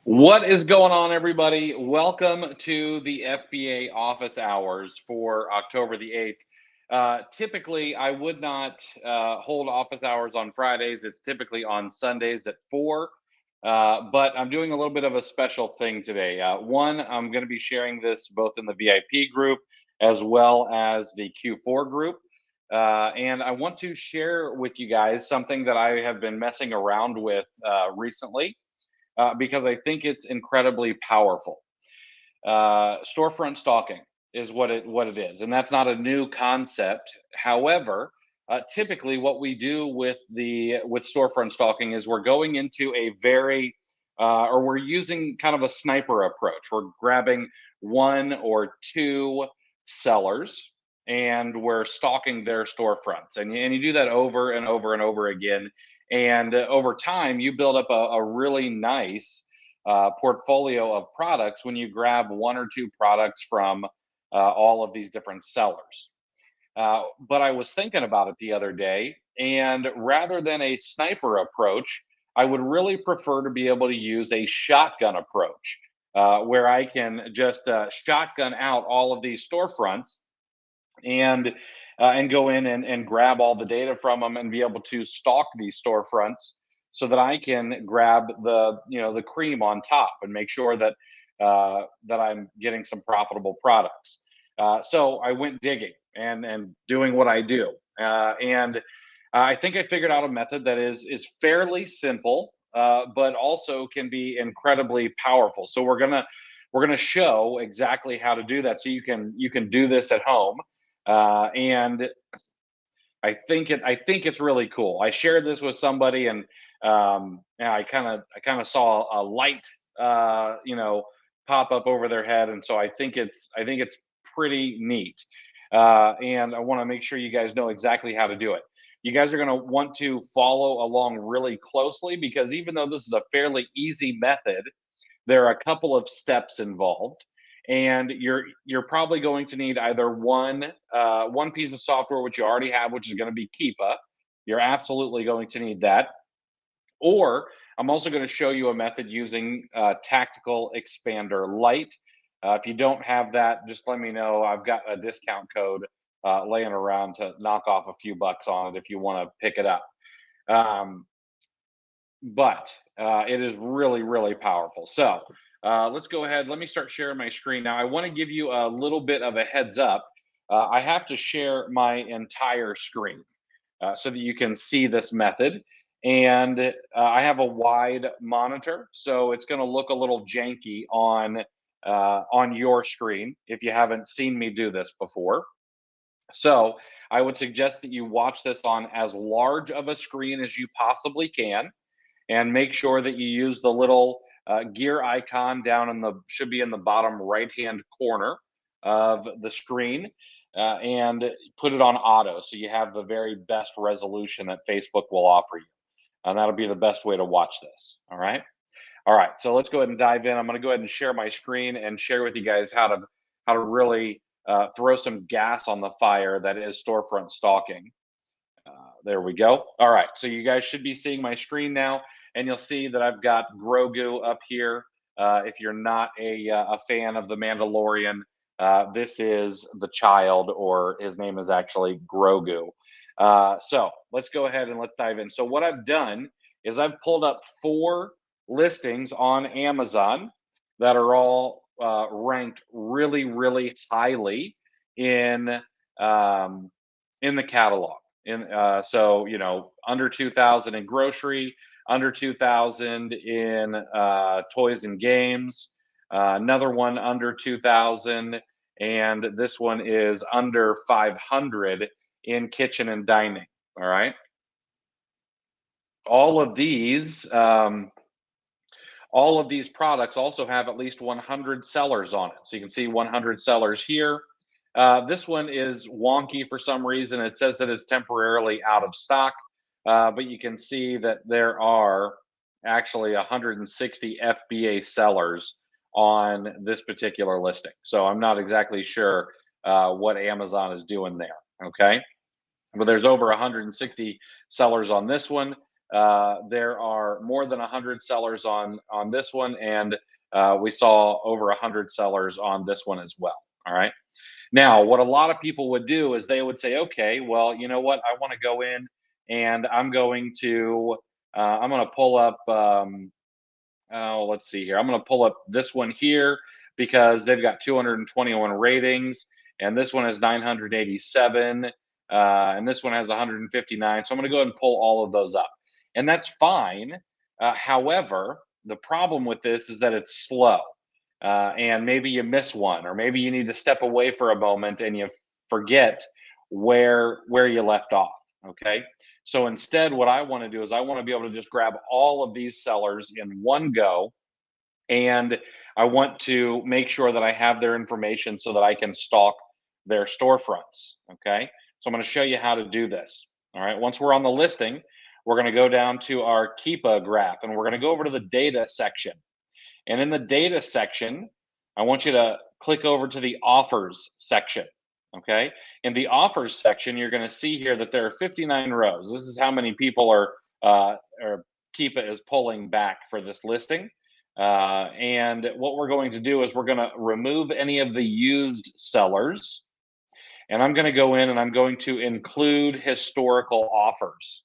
What is going on, everybody? Welcome to the FBA Office Hours for October the 8th. Typically, I would not hold office hours on Fridays. It's typically on Sundays at 4. But I'm doing a little bit of a special thing today. One, I'm going to be sharing this both in the VIP group as well as the Q4 group. And I want to share with you guys something that I have been messing around with recently because I think it's incredibly powerful. Storefront stalking is what it is, and that's not a new concept. However, typically what we do with storefront stalking is we're going into a very or we're using kind of a sniper approach. We're grabbing one or two sellers and we're stalking their storefronts, and you do that over and over and over again. And over time, you build up a really nice portfolio of products when you grab one or two products from all of these different sellers. But I was thinking about it the other day, and rather than a sniper approach, I would really prefer to be able to use a shotgun approach, where I can just shotgun out all of these storefronts and and go in and grab all the data from them and be able to stalk these storefronts so that I can grab the cream on top and make sure that I'm getting some profitable products. So I went digging and doing what I do, and I think I figured out a method that is fairly simple, but also can be incredibly powerful. So we're gonna show exactly how to do that, so you can do this at home. And I think it's really cool. I shared this with somebody, and yeah, I kind of saw a light, pop up over their head, and so I think it's pretty neat. And I want to make sure you guys know exactly how to do it. You guys are going to want to follow along really closely because even though this is a fairly easy method, there are a couple of steps involved, and you're probably going to need either one piece of software which you already have, which is going to be Keepa. You're absolutely going to need that. Or I'm also going to show you a method using Tactical Expander Lite. If you don't have that, just let me know. I've got a discount code laying around to knock off a few bucks on it if you want to pick it up. Um, but it is really, really powerful. So let's go ahead. Let me start sharing my screen now. I want to give you a little bit of a heads up. I have to share my entire screen so that you can see this method. And I have a wide monitor, so it's going to look a little janky on your screen if you haven't seen me do this before. So I would suggest that you watch this on as large of a screen as you possibly can, and make sure that you use the little gear icon down in the should be in the bottom right hand corner of the screen, and put it on auto so you have the very best resolution that Facebook will offer you, and that'll be the best way to watch this. All right, so let's go ahead and dive in. I'm going to go ahead and share my screen and share with you guys how to really throw some gas on the fire that is storefront stalking. There we go. All right, so you guys should be seeing my screen now, and you'll see that I've got Grogu up here. If you're not a fan of the Mandalorian, this is the child, or his name is actually Grogu. So let's go ahead and let's dive in. So what I've done is I've pulled up four listings on Amazon that are all ranked really, really highly in in the catalog. So under 2,000 in grocery, under 2,000 in toys and games, another one under 2,000, and this one is under 500 in kitchen and dining. All right, all of these. All of these products also have at least 100 sellers on it. So you can see 100 sellers here. This one is wonky for some reason. It says that it's temporarily out of stock, but you can see that there are actually 160 FBA sellers on this particular listing. So I'm not exactly sure what Amazon is doing there. Okay. But there's over 160 sellers on this one. there are more than 100 sellers on this one, and we saw over 100 sellers on this one as well. All right. Now, what a lot of people would do is they would say, okay, well, you know what? I want to go in and I'm going to pull up, oh, let's see here. I'm going to pull up this one here because they've got 221 ratings, and this one has 987, and this one has 159. So I'm going to go ahead and pull all of those up, and that's fine. However, the problem with this is that it's slow, and maybe you miss one, or maybe you need to step away for a moment and you forget where you left off. Okay, so instead, what I want to do is I want to be able to just grab all of these sellers in one go, and I want to make sure that I have their information so that I can stalk their storefronts. Okay, so I'm going to show you how to do this. All right, once we're on the listing, we're going to go down to our Keepa graph, and we're going to go over to the data section. And in the data section, I want you to click over to the offers section. Okay. In the offers section, you're going to see here that there are 59 rows. This is how many people or Keepa is pulling back for this listing. And what we're going to do is we're going to remove any of the used sellers. And I'm going to go in and I'm going to include historical offers.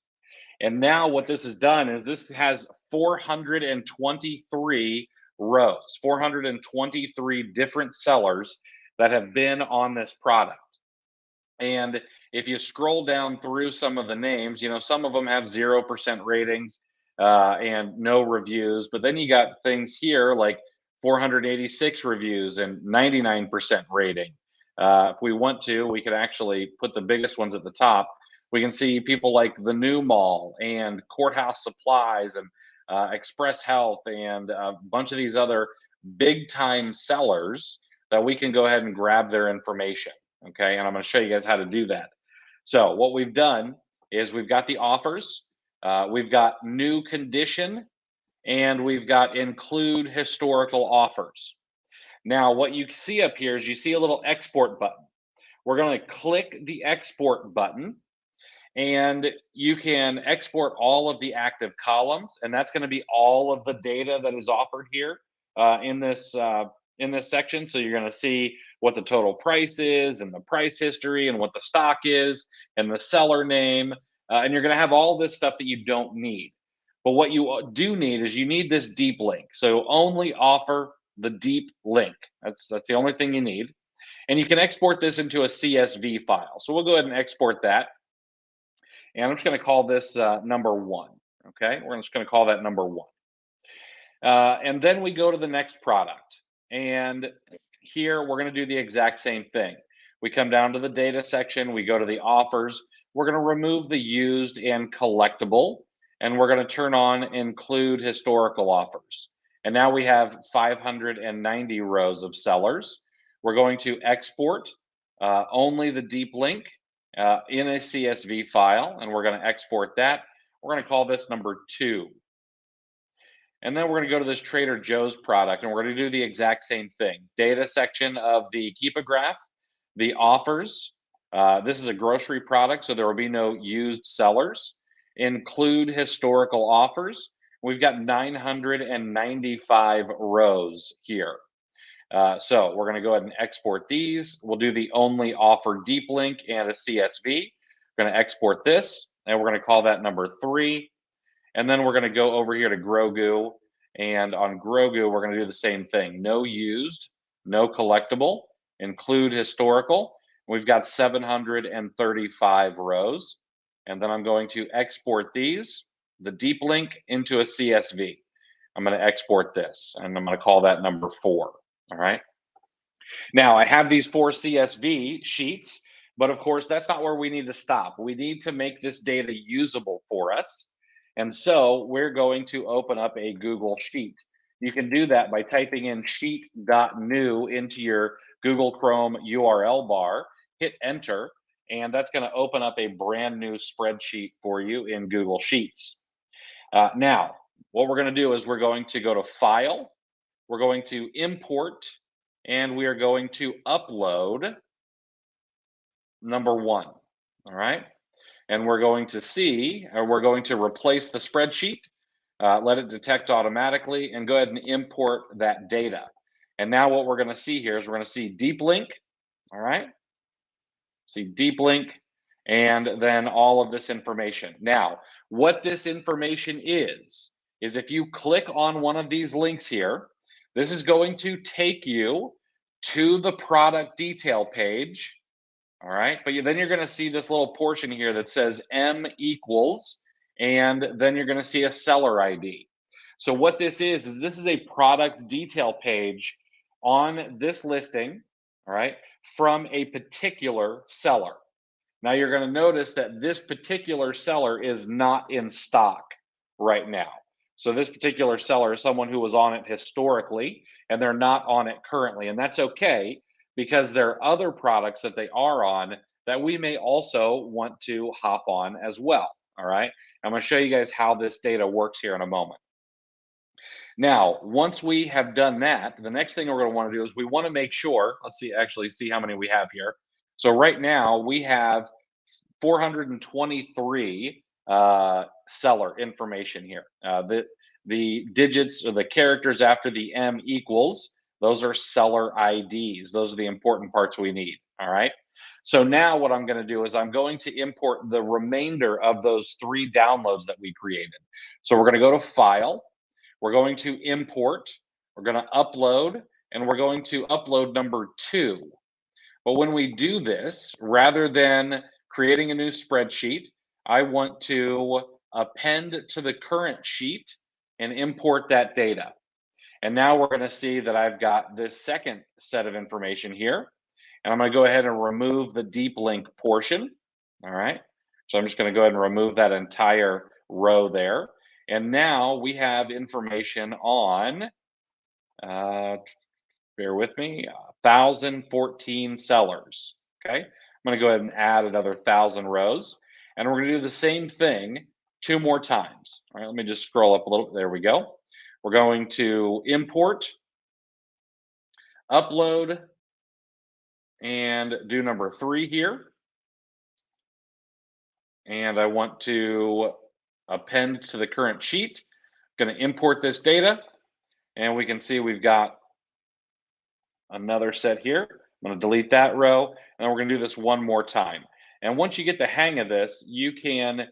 And now what this has done is this has 423 rows, 423 different sellers that have been on this product. And if you scroll down through some of the names, some of them have 0% ratings and no reviews. But then you got things here like 486 reviews and 99% rating. If we want to, we could actually put the biggest ones at the top. We can see people like the New Mall and Courthouse Supplies and Express Health and a bunch of these other big time sellers that we can go ahead and grab their information. Okay, and I'm going to show you guys how to do that. So what we've done is we've got the offers, we've got new condition, and we've got include historical offers. Now, what you see up here is you see a little export button. We're going to click the export button, and you can export all of the active columns, and that's going to be all of the data that is offered here in this section. So you're going to see what the total price is and the price history and what the stock is and the seller name, and you're going to have all this stuff that you don't need. But what you do need is you need this deep link. So only offer the deep link. That's the only thing you need. And you can export this into a CSV file. So we'll go ahead and export that. And I'm just going to call this number one. Okay, we're just going to call that number one. And then we go to the next product. And here we're going to do the exact same thing. We come down to the data section, we go to the offers. We're going to remove the used and collectible, and we're going to turn on include historical offers. And now we have 590 rows of sellers. We're going to export only the deep link in a CSV file, and we're going to export that. We're going to call this number 2. And then we're going to go to this Trader Joe's product, and we're going to do the exact same thing. Data section of the Keepa graph, the offers. This is a grocery product, so there will be no used sellers. Include historical offers. We've got 995 rows here. So we're going to go ahead and export these. We'll do the only offer deep link and a CSV. We're going to export this, and we're going to call that number 3. And then we're going to go over here to Grogu. And on Grogu, we're going to do the same thing. No used, no collectible, include historical. We've got 735 rows. And then I'm going to export these, the deep link, into a CSV. I'm going to export this, and I'm going to call that number 4. All right. Now, I have these 4 CSV sheets, but of course, that's not where we need to stop. We need to make this data usable for us. And so we're going to open up a Google Sheet. You can do that by typing in sheet.new into your Google Chrome URL bar, hit enter, and that's going to open up a brand new spreadsheet for you in Google Sheets. Now, what we're going to do is we're going to go to File, we're going to import, and we are going to upload number 1. All right. and we're going to see, or we're going to replace the spreadsheet, let it detect automatically, and go ahead and import that data. And now what we're going to see here is we're going to see deep link. All right. See deep link, and then all of this information. Now, what this information is if you click on one of these links here, this is going to take you to the product detail page. All right. But then you're going to see this little portion here that says M equals, and then you're going to see a seller ID. So what this this is a product detail page on this listing, all right, from a particular seller. Now you're going to notice that this particular seller is not in stock right now. So this particular seller is someone who was on it historically, and they're not on it currently. And that's okay, because there are other products that they are on that we may also want to hop on as well. All right. I'm going to show you guys how this data works here in a moment. Now, once we have done that, the next thing we're going to want to do is we want to make sure, let's see, actually see how many we have here. So right now we have 423 seller information here. The digits or the characters after the M equals, those are seller IDs. Those are the important parts we need. All right. So now what I'm going to do is I'm going to import the remainder of those 3 downloads that we created. So we're going to go to File. We're going to import. We're going to upload, and we're going to upload number 2. But when we do this, rather than creating a new spreadsheet, I want to append to the current sheet and import that data. And now we're going to see that I've got this second set of information here. And I'm going to go ahead and remove the deep link portion. All right. So I'm just going to go ahead and remove that entire row there. And now we have information on, bear with me, 1,014 sellers. Okay. I'm going to go ahead and add another 1,000 rows. And we're going to do the same thing 2 more times. All right. Let me just scroll up a little. There we go. We're going to import, upload, and do number 3 here. And I want to append to the current sheet. I'm going to import this data, and we can see we've got another set here. I'm going to delete that row, and then we're going to do this 1 more time. And once you get the hang of this, you can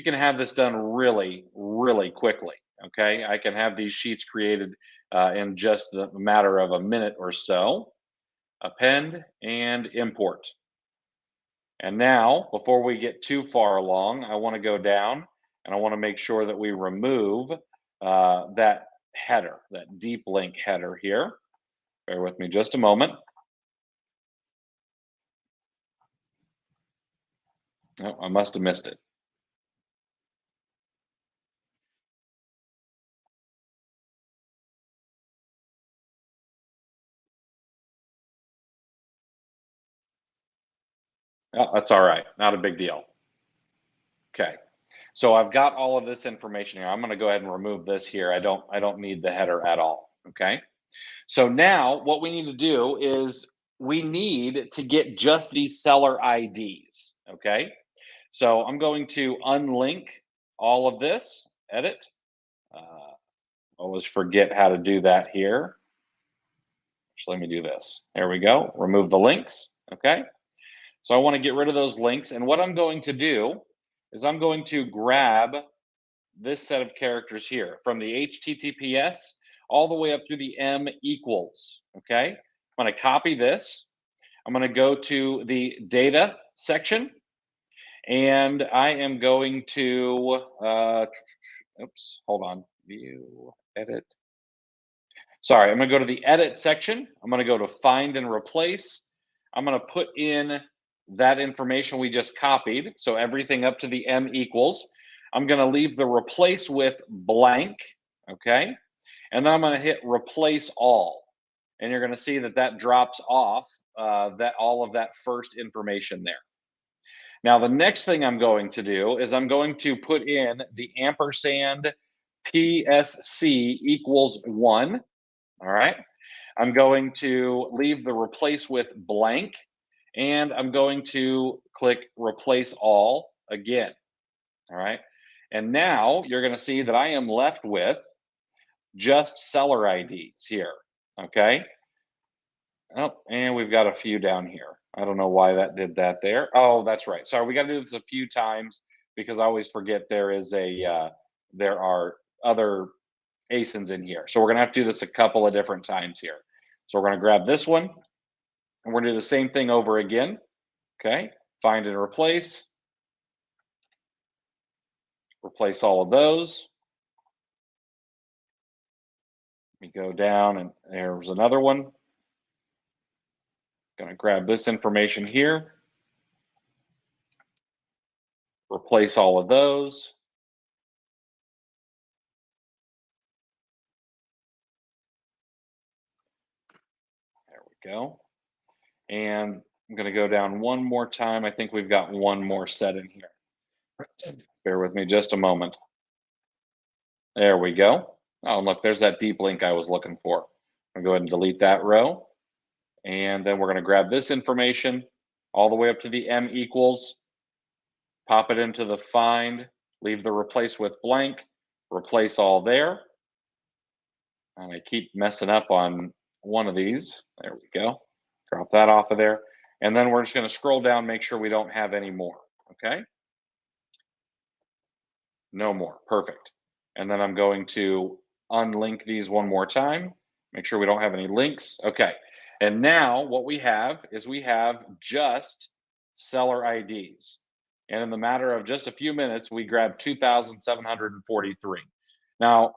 have this done really, really quickly. Okay, I can have these sheets created in just the matter of a minute or so. Append and import. And now, before we get too far along, I want to go down and I want to make sure that we remove that header, that deep link header here. Bear with me just a moment. Oh, I must have missed it. Oh, that's all right. Not a big deal. Okay. So I've got all of this information here. I'm going to go ahead and remove this here. I don't need the header at all. Okay. So now what we need to do is we need to get just these seller IDs. Okay. So I'm going to unlink all of this, edit. Always forget how to do that here. So let me do this. There we go. Remove the links. Okay. So I want to get rid of those links. And what I'm going to do is I'm going to grab this set of characters here from the HTTPS all the way up through the M equals. Okay. I'm going to copy this. I'm going to go to the data section, and I am going to, oops, hold on, view, edit. Sorry, I'm going to go to the edit section. I'm going to go to find and replace. I'm going to put in that information we just copied. So everything up to the M equals. I'm going to leave the replace with blank. Okay. And then I'm going to hit replace all. And you're going to see that that drops off that all of that first information there. Now, the next thing I'm going to do is I'm going to put in the ampersand PSC equals 1. All right. I'm going to leave the replace with blank, and I'm going to click replace all. again. All right. And now you're going to see that I am left with just seller IDs here. Okay. Oh, and we've got a few down here. I don't know why that did that there. Oh, that's right. Sorry, we got to do this a few times because I always forget there are other ASINs in here. So we're gonna have to do this a couple of different times here. So we're gonna grab this one and we're gonna do the same thing over again. Okay, find and replace all of those. We go down and there's another one. Gonna grab this information here, replace all of those. There we go. And I'm gonna go down one more time. I think we've got one more set in here. Bear with me just a moment. There we go. Oh, look, there's that deep link I was looking for. I'm gonna go ahead and delete that row. And then we're gonna grab this information all the way up to the M equals, pop it into the find, leave the replace with blank, replace all there. And I keep messing up on one of these. There we go. Drop that off of there. And then we're just gonna scroll down, make sure we don't have any more, okay? No more, perfect. And then I'm going to unlink these one more time, make sure we don't have any links. Okay, and now what we have is we have just seller IDs. And in the matter of just a few minutes, we grabbed 2,743. Now,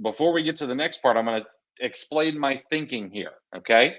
before we get to the next part, I'm gonna explain my thinking here, okay?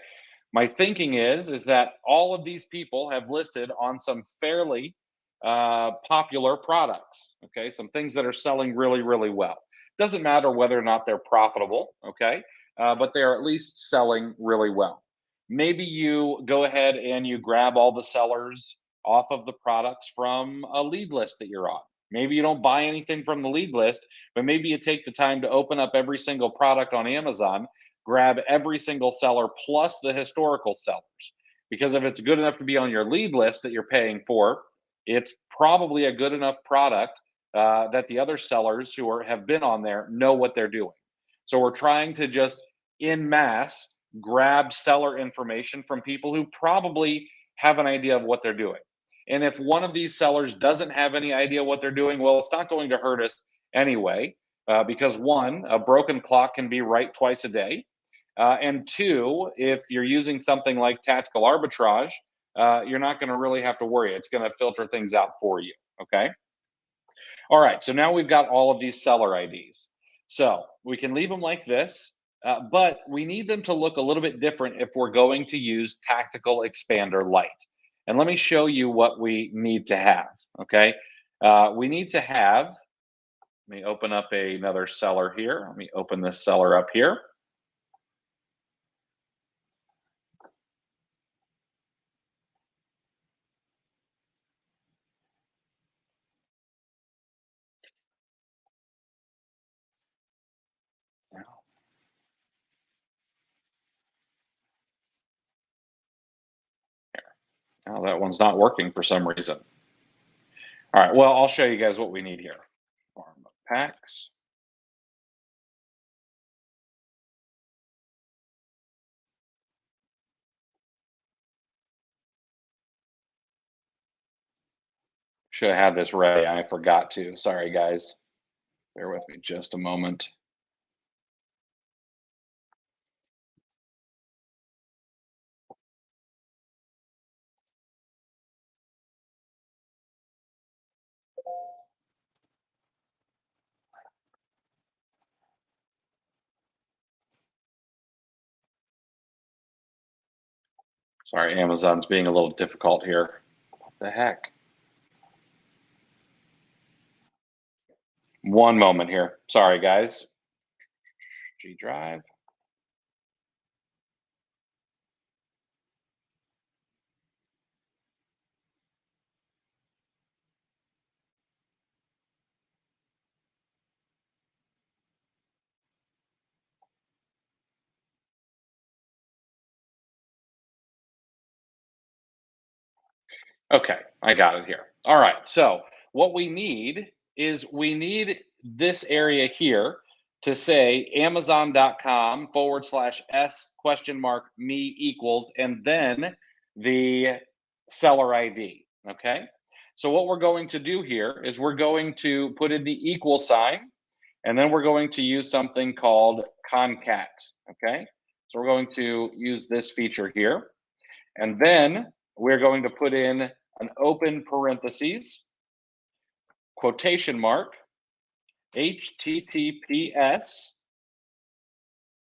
My thinking is that all of these people have listed on some fairly popular products. Okay, some things that are selling really, really well. Doesn't matter whether or not they're profitable. Okay, but they are at least selling really well. Maybe you go ahead and you grab all the sellers off of the products from a lead list that you're on. Maybe you don't buy anything from the lead list, but maybe you take the time to open up every single product on Amazon, grab every single seller plus the historical sellers. Because if it's good enough to be on your lead list that you're paying for, it's probably a good enough product that the other sellers who have been on there know what they're doing. So we're trying to just in mass grab seller information from people who probably have an idea of what they're doing. And if one of these sellers doesn't have any idea what they're doing, well, it's not going to hurt us anyway, because one, a broken clock can be right twice a day. And two, if you're using something like tactical arbitrage, you're not going to really have to worry. It's going to filter things out for you. Okay. All right. So now we've got all of these seller IDs. So we can leave them like this, but we need them to look a little bit different if we're going to use Tactical Expander Lite. And let me show you what we need to have. Okay. We need to have, let me open up another seller here. Let me open this seller up here. Oh, that one's not working for some reason. All right, well, I'll show you guys what we need here. Farm packs. Should have had this ready. I forgot to. Sorry, guys. Bear with me just a moment. Sorry, Amazon's being a little difficult here. What the heck? One moment here. Sorry, guys. G drive. Okay, I got it here. All right, so what we need is we need this area here to say amazon.com/s question mark me equals, and then the seller ID. Okay. So what we're going to do here is we're going to put in the equal sign, and then we're going to use something called concat. Okay. So we're going to use this feature here. And then we're going to put in an open parentheses, quotation mark, HTTPS,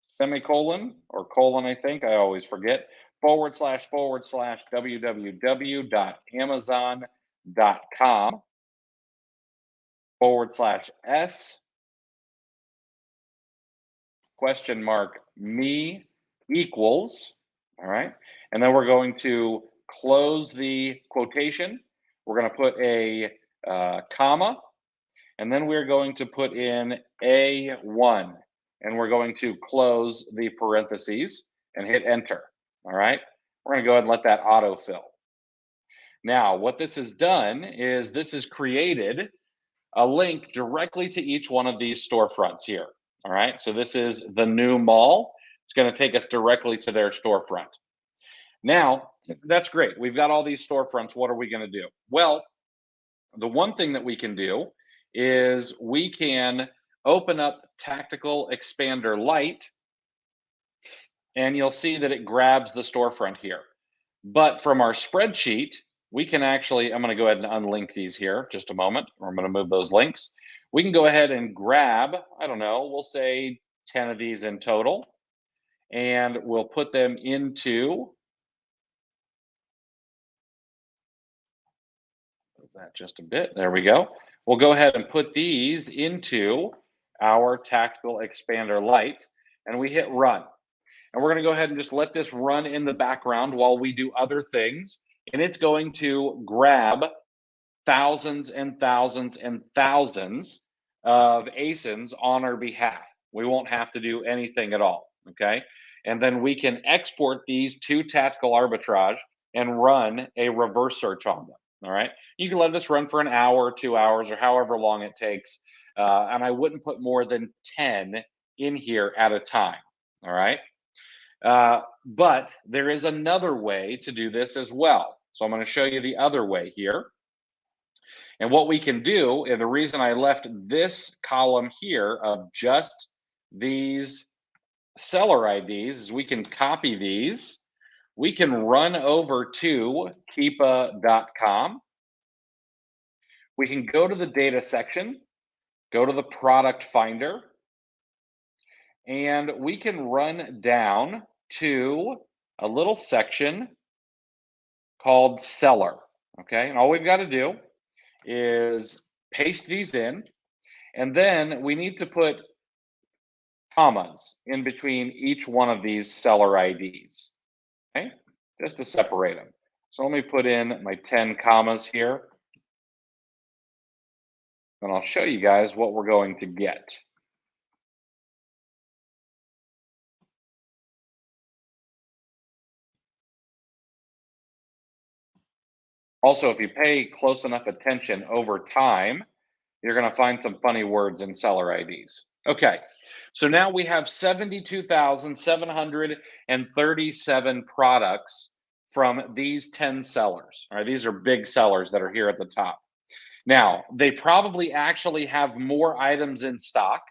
semicolon, or colon, I think, I always forget, www.amazon.com/s question mark me equals, all right? And then we're going to close the quotation. We're going to put a comma, and then we're going to put in A1, and we're going to close the parentheses and hit enter, all right? We're going to go ahead and let that autofill. Now, what this has done is this has created a link directly to each one of these storefronts here. All right, so this is the new mall. It's going to take us directly to their storefront. Now, that's great. We've got all these storefronts. What are we going to do? Well, the one thing that we can do is we can open up Tactical Expander Lite, and you'll see that it grabs the storefront here. But from our spreadsheet, we can actually, I'm going to go ahead and unlink these here just a moment, or I'm going to move those links. We can go ahead and grab, I don't know, we'll say 10 of these in total, and we'll put them into that just a bit. There we go. We'll go ahead and put these into our Tactical Expander Lite, and we hit run. And we're going to go ahead and just let this run in the background while we do other things. And it's going to grab thousands and thousands and thousands of ASINs on our behalf. We won't have to do anything at all. Okay. And then we can export these to Tactical Arbitrage and run a reverse search on them. All right. You can let this run for an hour, 2 hours, or however long it takes. And I wouldn't put more than 10 in here at a time. All right. But there is another way to do this as well. So I'm going to show you the other way here. And what we can do, and the reason I left this column here of just these seller IDs is we can copy these. We can run over to keepa.com. We can go to the data section, go to the product finder, and we can run down to a little section called seller. Okay, and all we've got to do is paste these in, and then we need to put commas in between each one of these seller IDs. Okay, just to separate them. So let me put in my 10 commas here, and I'll show you guys what we're going to get. Also, if you pay close enough attention over time, you're going to find some funny words in seller IDs. Okay, so now we have 72,737 products from these 10 sellers. All right, these are big sellers that are here at the top. Now, they probably actually have more items in stock.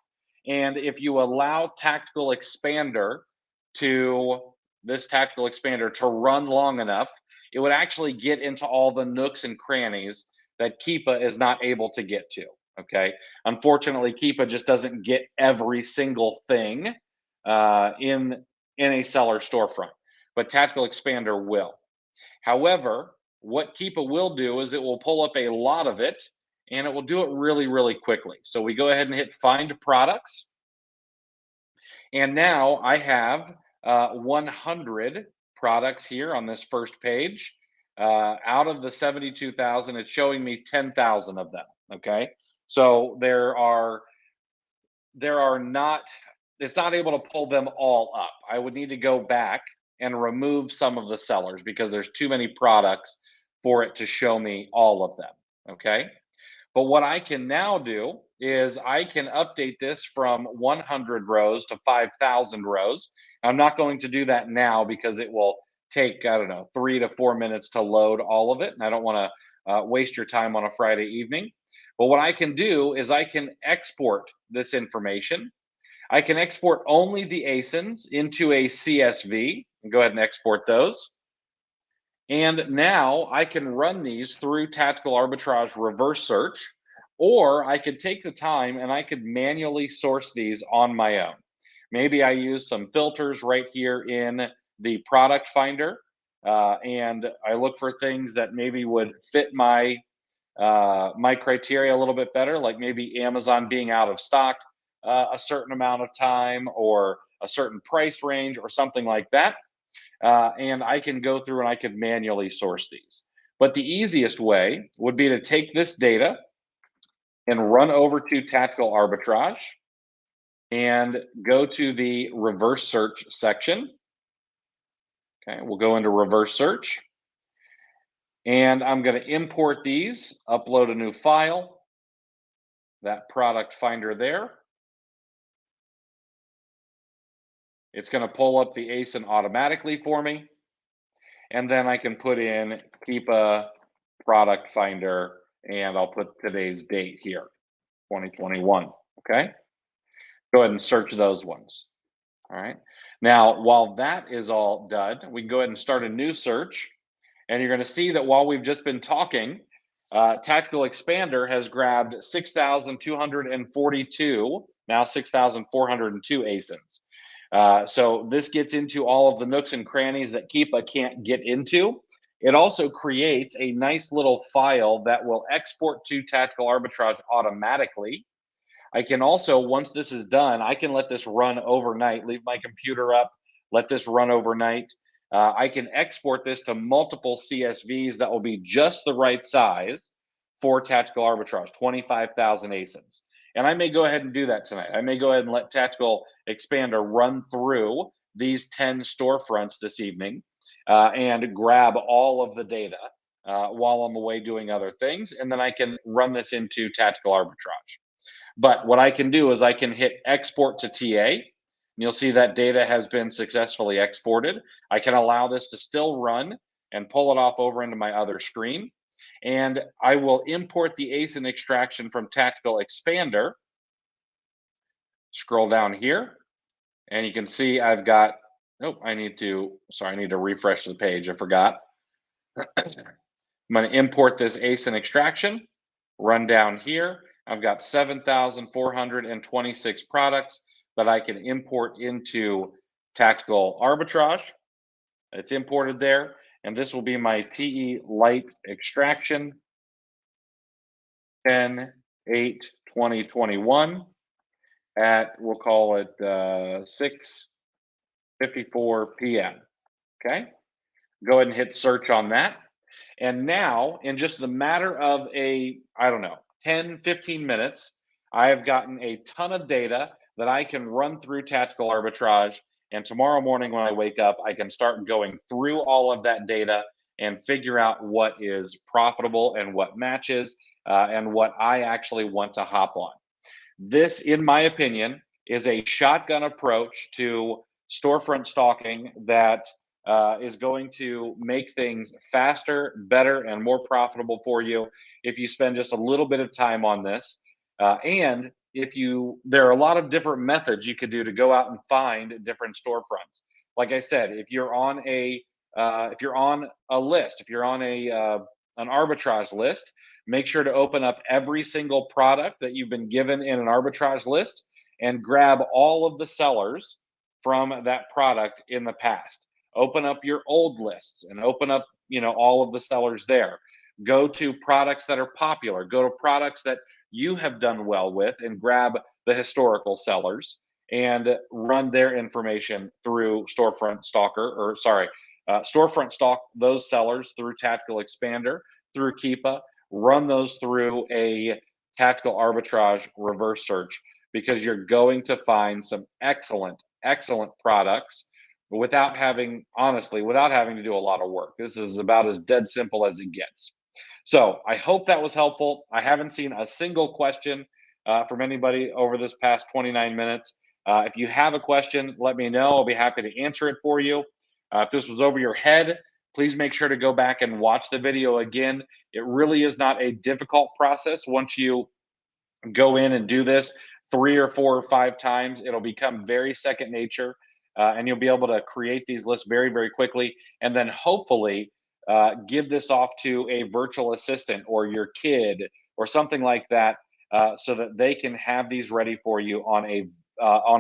And if you allow Tactical Expander this Tactical Expander to run long enough, it would actually get into all the nooks and crannies that Keepa is not able to get to. Okay. Unfortunately, Keepa just doesn't get every single thing in a seller storefront, but Tactical Expander will. However, what Keepa will do is it will pull up a lot of it, and it will do it really, really quickly. So we go ahead and hit find products. And now I have 100 products here on this first page. Out of the 72,000, it's showing me 10,000 of them. Okay. So it's not able to pull them all up. I would need to go back and remove some of the sellers because there's too many products for it to show me all of them. Okay. But what I can now do is I can update this from 100 rows to 5,000 rows. I'm not going to do that now because it will take, I don't know, 3 to 4 minutes to load all of it. And I don't want to waste your time on a Friday evening. But what I can do is I can export this information. I can export only the ASINs into a CSV and go ahead and export those. And now I can run these through tactical arbitrage reverse search, or I could take the time and I could manually source these on my own. Maybe I use some filters right here in the product finder, and I look for things that maybe would fit my criteria a little bit better, like maybe Amazon being out of stock a certain amount of time, or a certain price range, or something like that. And I can go through and I could manually source these. But the easiest way would be to take this data and run over to tactical arbitrage and go to the reverse search section. Okay, we'll go into reverse search, and I'm going to import these, upload a new file, that product finder there. It's going to pull up the ASIN automatically for me. And then I can put in keep a product finder, and I'll put today's date here, 2021. Okay. Go ahead and search those ones. All right. Now, while that is all done, we can go ahead and start a new search. And you're going to see that while we've just been talking, Tactical Expander has grabbed 6,242, now 6,402 ASINs. So this gets into all of the nooks and crannies that Keepa can't get into. It also creates a nice little file that will export to Tactical Arbitrage automatically. I can also, once this is done, I can let this run overnight, leave my computer up, let this run overnight. I can export this to multiple CSVs that will be just the right size for tactical arbitrage, 25,000 ASINs. And I may go ahead and do that tonight. I may go ahead and let Tactical Expander run through these 10 storefronts this evening and grab all of the data while I'm away doing other things. And then I can run this into tactical arbitrage. But what I can do is I can hit export to TA. And you'll see that data has been successfully exported. I can allow this to still run and pull it off over into my other screen. And I will import the ASIN extraction from Tactical Expander. Scroll down here, and you can see I've got, oh, I need to refresh the page. I forgot. I'm going to import this ASIN extraction, run down here. I've got 7,426 products that I can import into tactical arbitrage. It's imported there. And this will be my TE light extraction 10/8/2021 at, we'll call it 6:54 p.m. Okay. Go ahead and hit search on that. And now, in just the matter of I don't know, 10, 15 minutes, I have gotten a ton of data that I can run through tactical arbitrage. And tomorrow morning when I wake up, I can start going through all of that data and figure out what is profitable and what matches and what I actually want to hop on. This, in my opinion, is a shotgun approach to storefront stalking that is going to make things faster, better, and more profitable for you if you spend just a little bit of time on this. And there are a lot of different methods you could do to go out and find different storefronts. Like I said, if you're on a list, if you're on an arbitrage list, make sure to open up every single product that you've been given in an arbitrage list and grab all of the sellers from that product in the past. Open up your old lists and open up, all of the sellers there. Go to products that are popular. Go to products that you have done well with and grab the historical sellers and run their information through Storefront Stalk those sellers through Tactical Expander, through Keepa, run those through a tactical arbitrage reverse search, because you're going to find some excellent, excellent products without having to do a lot of work. This is about as dead simple as it gets. So I hope that was helpful. I haven't seen a single question from anybody over this past 29 minutes. If you have a question, let me know. I'll be happy to answer it for you. If this was over your head, please make sure to go back and watch the video again. It really is not a difficult process. Once you go in and do this 3 or 4 or 5 times, it'll become very second nature, and you'll be able to create these lists very, very quickly. And then hopefully give this off to a virtual assistant or your kid or something like that, so that they can have these ready for you on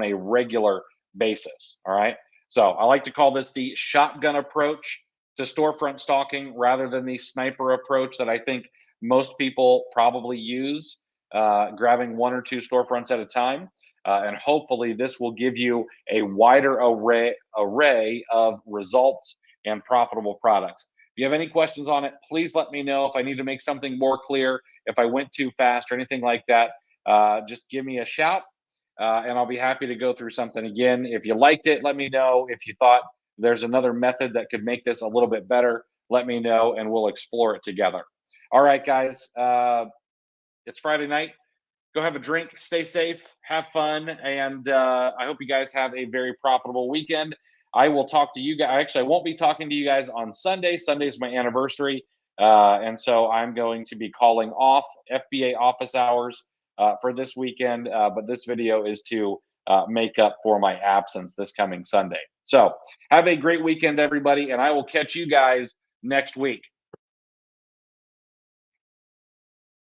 a regular basis. All right. So I like to call this the shotgun approach to storefront stalking rather than the sniper approach that I think most people probably use, grabbing 1 or 2 storefronts at a time. And hopefully, this will give you a wider array of results and profitable products. If you have any questions on it, please let me know. If I need to make something more clear, if I went too fast or anything like that, just give me a shout, and I'll be happy to go through something again. If you liked it, let me know. If you thought there's another method that could make this a little bit better, let me know and we'll explore it together. All right, guys. It's Friday night. Go have a drink, stay safe, have fun, and I hope you guys have a very profitable weekend. I will talk to you guys. Actually, I won't be talking to you guys on Sunday. Sunday is my anniversary, and so I'm going to be calling off FBA office hours for this weekend. But this video is to make up for my absence this coming Sunday. So have a great weekend, everybody, and I will catch you guys next week.